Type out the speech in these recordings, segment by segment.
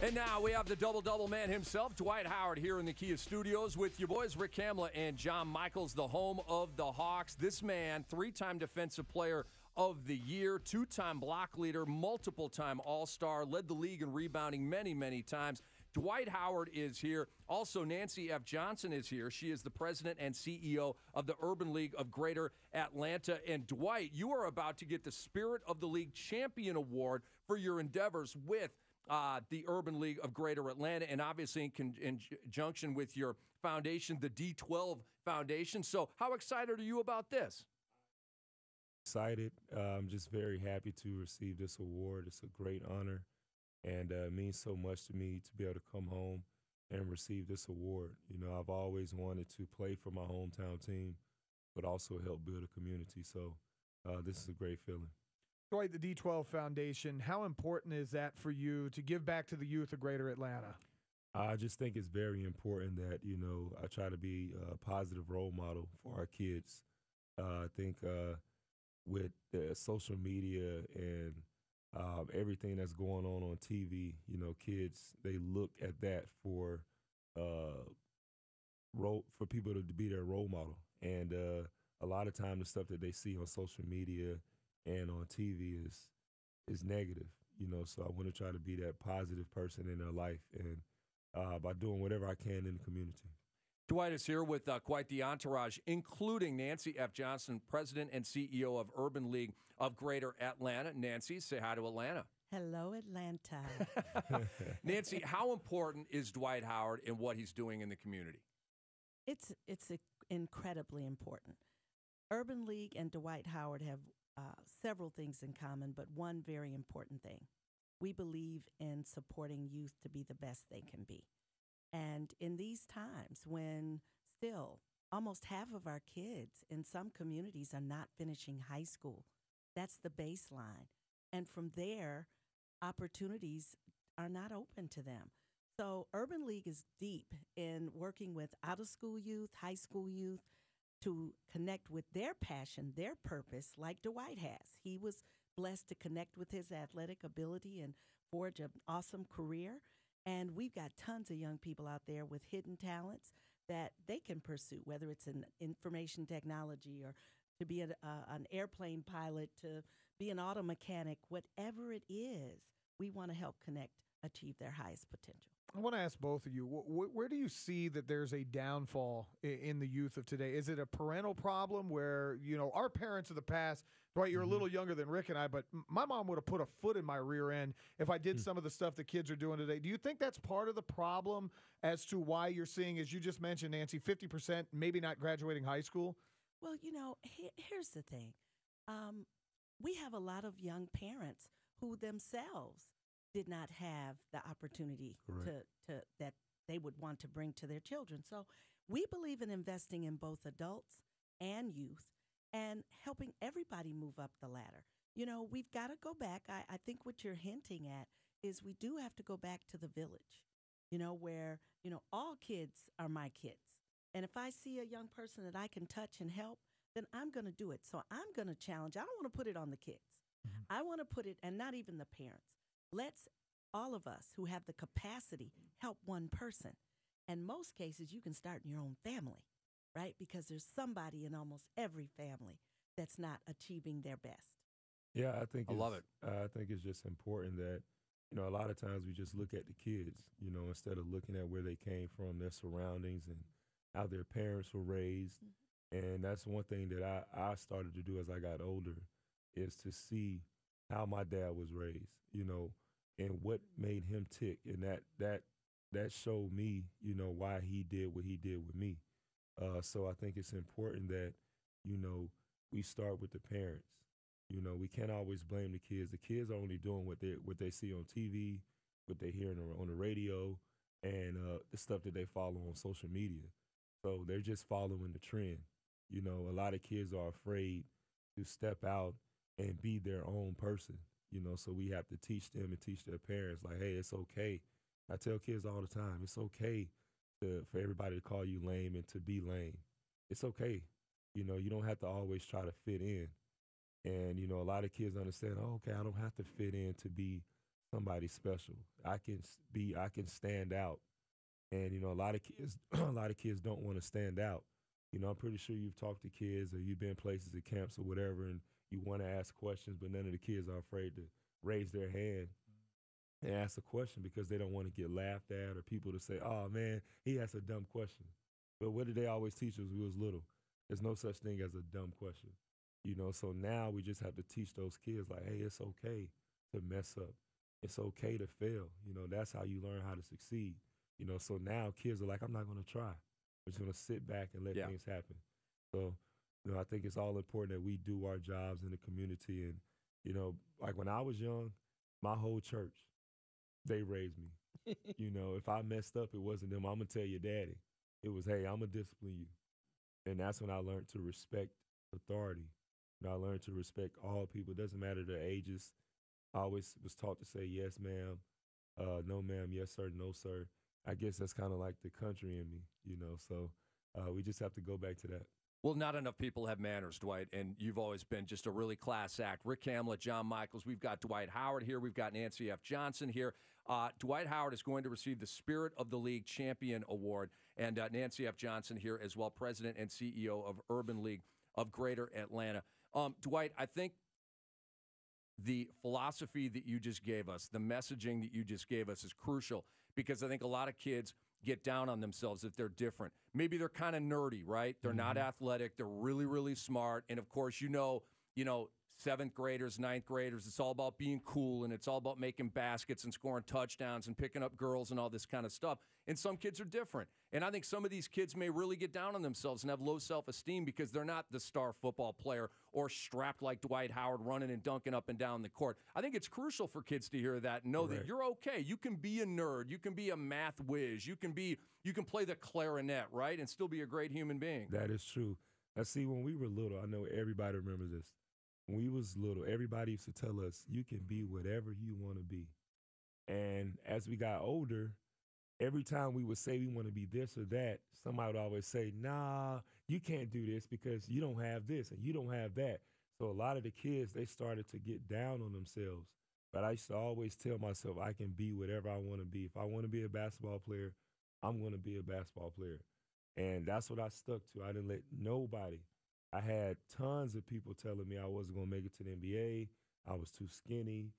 And now we have the double-double man himself, Dwight Howard, here in the Kia Studios with your boys Rick Kamla and John Michaels, the home of the Hawks. This man, three-time Defensive Player of the Year, two-time block leader, multiple-time All-Star, led the league in rebounding many, many times. Dwight Howard is here. Also, Nancy F. Johnson is here. She is the president and CEO of the Urban League of Greater Atlanta. And Dwight, you are about to get the Spirit of the League Champion Award for your endeavors with the Urban League of Greater Atlanta, and obviously in conjunction with your foundation, the D12 Foundation. So how excited are you about this? Excited. I'm just very happy to receive this award. It's a great honor, and it means so much to me to be able to come home and receive this award. You know, I've always wanted to play for my hometown team, but also help build a community. So this is a great feeling. Dwight, the D12 Foundation, how important is that for you to give back to the youth of Greater Atlanta? I just think it's very important that, you know, I try to be a positive role model for our kids. I think with social media and everything that's going on TV, you know, kids, they look at that for people to be their role model. And a lot of time the stuff that they see on social media and on TV is negative, you know, so I want to try to be that positive person in their life and by doing whatever I can in the community. Dwight is here with quite the entourage, including Nancy F. Johnson, president and CEO of Urban League of Greater Atlanta. Nancy, say hi to Atlanta. Hello, Atlanta. Nancy, how important is Dwight Howard in what he's doing in the community? It's incredibly important. Urban League and Dwight Howard have several things in common, but one very important thing. We believe in supporting youth to be the best they can be. And in these times when still almost half of our kids in some communities are not finishing high school, that's the baseline. And from there, opportunities are not open to them. So Urban League is deep in working with out-of-school youth, high school youth, to connect with their passion, their purpose, like Dwight has. He was blessed to connect with his athletic ability and forge an awesome career. And we've got tons of young people out there with hidden talents that they can pursue, whether it's in information technology or to be an airplane pilot, to be an auto mechanic, whatever it is, we want to help connect, achieve their highest potential. I want to ask both of you, where do you see that there's a downfall in the youth of today? Is it a parental problem where, you know, our parents of the past, Dwight, you're a little younger than Rick and I, but my mom would have put a foot in my rear end if I did some of the stuff the kids are doing today. Do you think that's part of the problem as to why you're seeing, as you just mentioned, Nancy, 50% maybe not graduating high school? Well, you know, here's the thing. We have a lot of young parents who themselves did not have the opportunity to that they would want to bring to their children. So we believe in investing in both adults and youth and helping everybody move up the ladder. You know, we've got to go back. I think what you're hinting at is we do have to go back to the village, you know, where, you know, all kids are my kids. And if I see a young person that I can touch and help, then I'm going to do it. So I'm going to challenge. I don't want to put it on the kids. I want to put it, and not even the parents. Let's, all of us who have the capacity, help one person. In most cases, you can start in your own family, right? Because there's somebody in almost every family that's not achieving their best. Yeah, I love it. I think it's just important that, you know, a lot of times we just look at the kids, you know, instead of looking at where they came from, their surroundings, and how their parents were raised. And that's one thing that I started to do as I got older, is to see how my dad was raised, you know, and what made him tick. And that showed me, you know, why he did what he did with me. So I think it's important that, you know, we start with the parents. You know, we can't always blame the kids. The kids are only doing what they see on TV, what they hear on the radio, and the stuff that they follow on social media. So they're just following the trend. You know, a lot of kids are afraid to step out and be their own person, you know, so we have to teach them and teach their parents, like, hey, it's okay. I tell kids all the time, it's okay for everybody to call you lame and to be lame. It's okay. You know, you don't have to always try to fit in. And, you know, a lot of kids understand, oh, okay, I don't have to fit in to be somebody special. I can stand out. And a lot of kids a lot of kids don't want to stand out. I'm pretty sure you've talked to kids or you've been places at camps or whatever, and you want to ask questions, but none of the kids are afraid to raise their hand and ask a question because they don't want to get laughed at or people to say, "Oh man, he asked a dumb question." But what did they always teach us when we was little? There's no such thing as a dumb question. So now we just have to teach those kids like, hey, it's okay to mess up. It's okay to fail. That's how you learn how to succeed. So now kids are like, I'm not going to try. I'm just going to sit back and let things happen. So, I think it's all important that we do our jobs in the community. And, like when I was young, my whole church, they raised me. If I messed up, it wasn't them. I'm going to tell your daddy. It was, hey, I'm going to discipline you. And that's when I learned to respect authority. I learned to respect all people. It doesn't matter their ages. I always was taught to say, yes, ma'am, no, ma'am, yes, sir, no, sir. I guess that's kind of like the country in me, so we just have to go back to that. Well, not enough people have manners, Dwight, and you've always been just a really class act. Rick Hamlet, John Michaels, we've got Dwight Howard here. We've got Nancy F. Johnson here. Dwight Howard is going to receive the Spirit of the League Champion Award, and Nancy F. Johnson here as well, President and CEO of Urban League of Greater Atlanta. Dwight, I think the philosophy that you just gave us, the messaging that you just gave us is crucial because I think a lot of kids get down on themselves if they're different. Maybe they're kind of nerdy, right? They're not athletic. They're really, really smart. And, of course, seventh graders, ninth graders, it's all about being cool, and it's all about making baskets and scoring touchdowns and picking up girls and all this kind of stuff. And some kids are different. And I think some of these kids may really get down on themselves and have low self-esteem because they're not the star football player or strapped like Dwight Howard running and dunking up and down the court. I think it's crucial for kids to hear that and know that you're okay. You can be a nerd. You can be a math whiz. You can play the clarinet, right, and still be a great human being. That is true. Now, see, when we were little, I know everybody remembers this. When we was little, everybody used to tell us, you can be whatever you want to be. And as we got older, every time we would say we want to be this or that, somebody would always say, nah, you can't do this because you don't have this and you don't have that. So a lot of the kids, they started to get down on themselves. But I used to always tell myself I can be whatever I want to be. If I want to be a basketball player, I'm going to be a basketball player. And that's what I stuck to. I didn't let nobody. I had tons of people telling me I wasn't going to make it to the NBA. I was too skinny.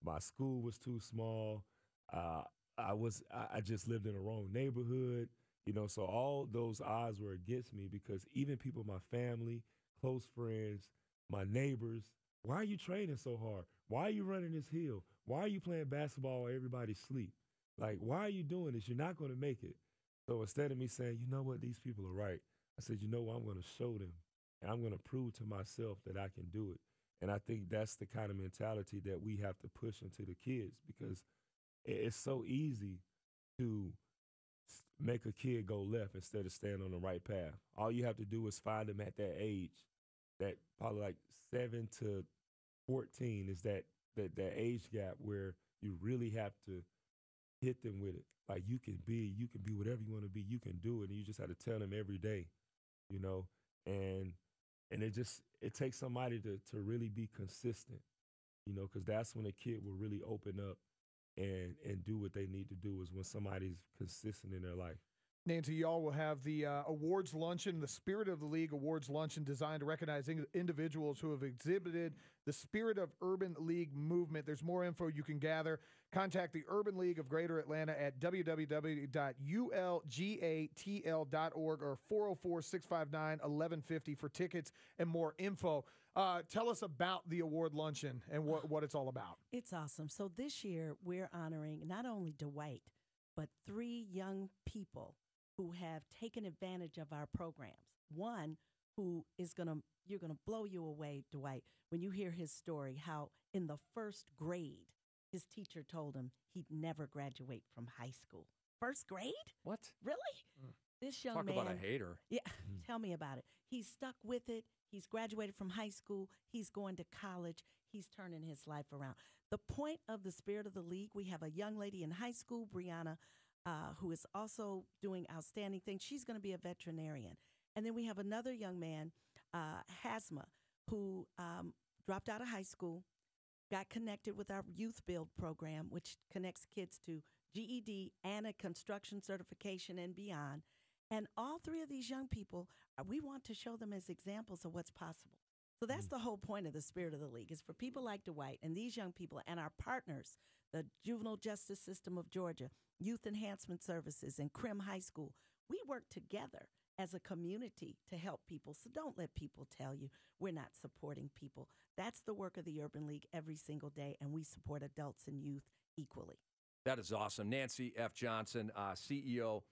My school was too small. I just lived in the wrong neighborhood. So all those odds were against me because even people, my family, close friends, my neighbors, why are you training so hard? Why are you running this hill? Why are you playing basketball while everybody sleep? Like, why are you doing this? You're not going to make it. So instead of me saying, you know what, these people are right, I said, you know what, I'm going to show them. And I'm going to prove to myself that I can do it. And I think that's the kind of mentality that we have to push into the kids because it's so easy to make a kid go left instead of staying on the right path. All you have to do is find them at that age, that probably like 7 to 14 is that age gap where you really have to hit them with it. Like you can be whatever you want to be. You can do it. And you just have to tell them every day, and it takes somebody to really be consistent, because that's when a kid will really open up and do what they need to do is when somebody's consistent in their life. Nancy, y'all will have the awards luncheon, the Spirit of the League awards luncheon designed to recognize individuals who have exhibited the Spirit of Urban League movement. There's more info you can gather. Contact the Urban League of Greater Atlanta at www.ulgatl.org or 404-659-1150 for tickets and more info. Tell us about the award luncheon and what it's all about. It's awesome. So this year we're honoring not only Dwight, but 3 young people who have taken advantage of our programs. One who is you're gonna blow you away, Dwight, when you hear his story, how in the first grade, his teacher told him he'd never graduate from high school. First grade? What? Really? This young man. Talk about a hater. Yeah, tell me about it. He's stuck with it. He's graduated from high school. He's going to college. He's turning his life around. The point of the Spirit of the League, we have a young lady in high school, Brianna, who is also doing outstanding things. She's going to be a veterinarian. And then we have another young man, Hasma, who dropped out of high school, got connected with our Youth Build program, which connects kids to GED and a construction certification and beyond. And all three of these young people, we want to show them as examples of what's possible. So that's the whole point of the Spirit of the League, is for people like Dwight and these young people and our partners, the Juvenile Justice System of Georgia, Youth Enhancement Services, and Crim High School. We work together as a community to help people. So don't let people tell you we're not supporting people. That's the work of the Urban League every single day, and we support adults and youth equally. That is awesome. Nancy F. Johnson, CEO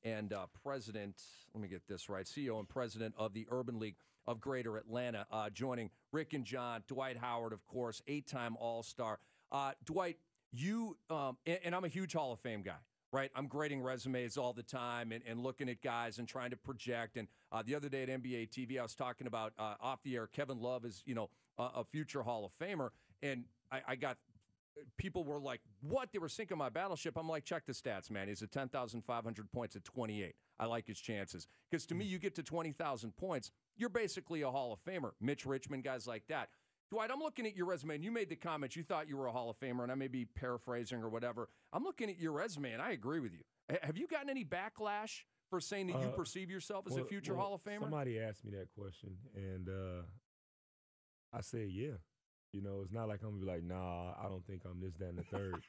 and president, let me get this right, CEO and president of the Urban League of Greater Atlanta, joining Rick and John, Dwight Howard, of course, 8-time All-Star. Dwight, you, and I'm a huge Hall of Fame guy, right? I'm grading resumes all the time and looking at guys and trying to project. And the other day at NBA TV, I was talking about off the air, Kevin Love is, a future Hall of Famer. And I got people were like, what? They were sinking my battleship. I'm like, check the stats, man. He's at 10,500 points at 28. I like his chances. Because to me, you get to 20,000 points, you're basically a Hall of Famer. Mitch Richmond, guys like that. Dwight, I'm looking at your resume, and you made the comment you thought you were a Hall of Famer, and I may be paraphrasing or whatever. I'm looking at your resume, and I agree with you. Have you gotten any backlash for saying that you perceive yourself as a future Hall of Famer? Somebody asked me that question, and I said, yeah. It's not like I'm going to be like, nah, I don't think I'm this, that, and the third.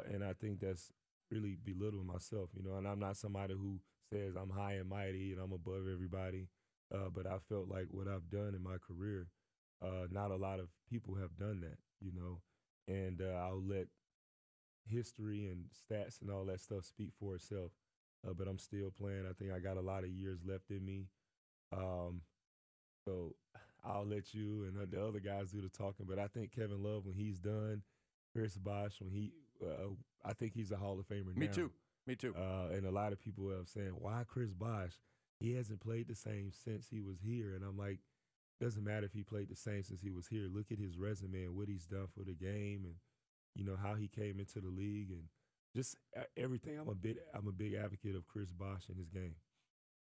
And I think that's really belittling myself, and I'm not somebody who says I'm high and mighty and I'm above everybody. But I felt like what I've done in my career, not a lot of people have done that, and I'll let history and stats and all that stuff speak for itself. But I'm still playing. I think I got a lot of years left in me. So I'll let you and the other guys do the talking. But I think Kevin Love, when he's done, Chris Bosh, I think he's a Hall of Famer now. Me too. And a lot of people are saying, why Chris Bosh? He hasn't played the same since he was here. And I'm like, doesn't matter if he played the same since he was here. Look at his resume and what he's done for the game and, how he came into the league and just everything. I'm a big advocate of Chris Bosh and his game.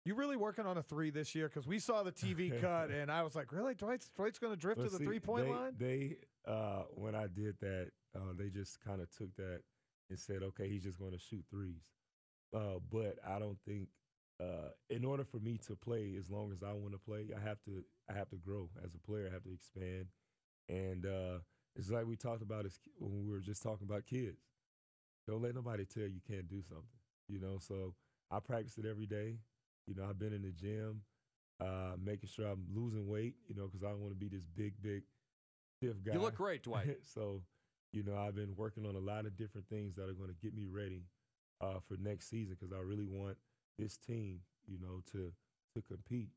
You really working on a three this year? Because we saw the TV cut, and I was like, really? Dwight's going to drift to the three-point line? When I did that, they just kind of took that and said, okay, he's just going to shoot threes. But I don't think in order for me to play as long as I want to play, I have to grow as a player. I have to expand. And it's like we talked about when we were just talking about kids. Don't let nobody tell you can't do something, So I practice it every day. I've been in the gym, making sure I'm losing weight, because I don't want to be this big, stiff guy. You look great, Dwight. So, I've been working on a lot of different things that are going to get me ready for next season because I really want this team, to compete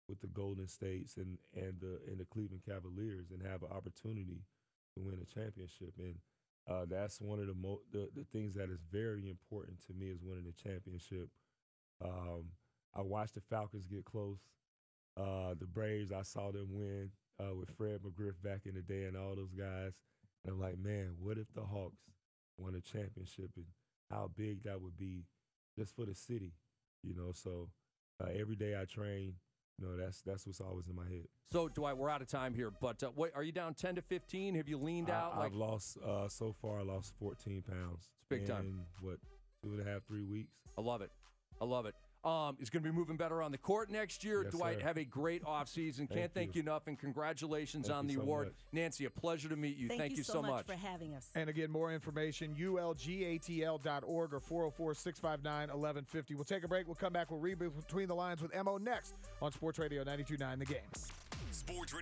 with the Golden States and the Cleveland Cavaliers and have an opportunity to win a championship. And that's one of the things that is very important to me is winning a championship. I watched the Falcons get close. The Braves, I saw them win with Fred McGriff back in the day and all those guys. And I'm like, man, what if the Hawks won a championship and how big that would be just for the city, So every day I train, that's what's always in my head. So, Dwight, we're out of time here, but what are you down 10 to 15? Have you leaned out? I've lost, so far, I lost 14 pounds. It's big time. In, 2.5, 3 weeks? I love it. It's going to be moving better on the court next year. Yes, Dwight, sir. have a great offseason. Can't thank you enough, and congratulations on the award. Much. Nancy, a pleasure to meet you. Thank you so much for having us. And again, more information, ulgatl.org or 404-659-1150. We'll take a break. We'll come back. We'll read Between the Lines with Mo next on Sports Radio 92.9 The Game. Sports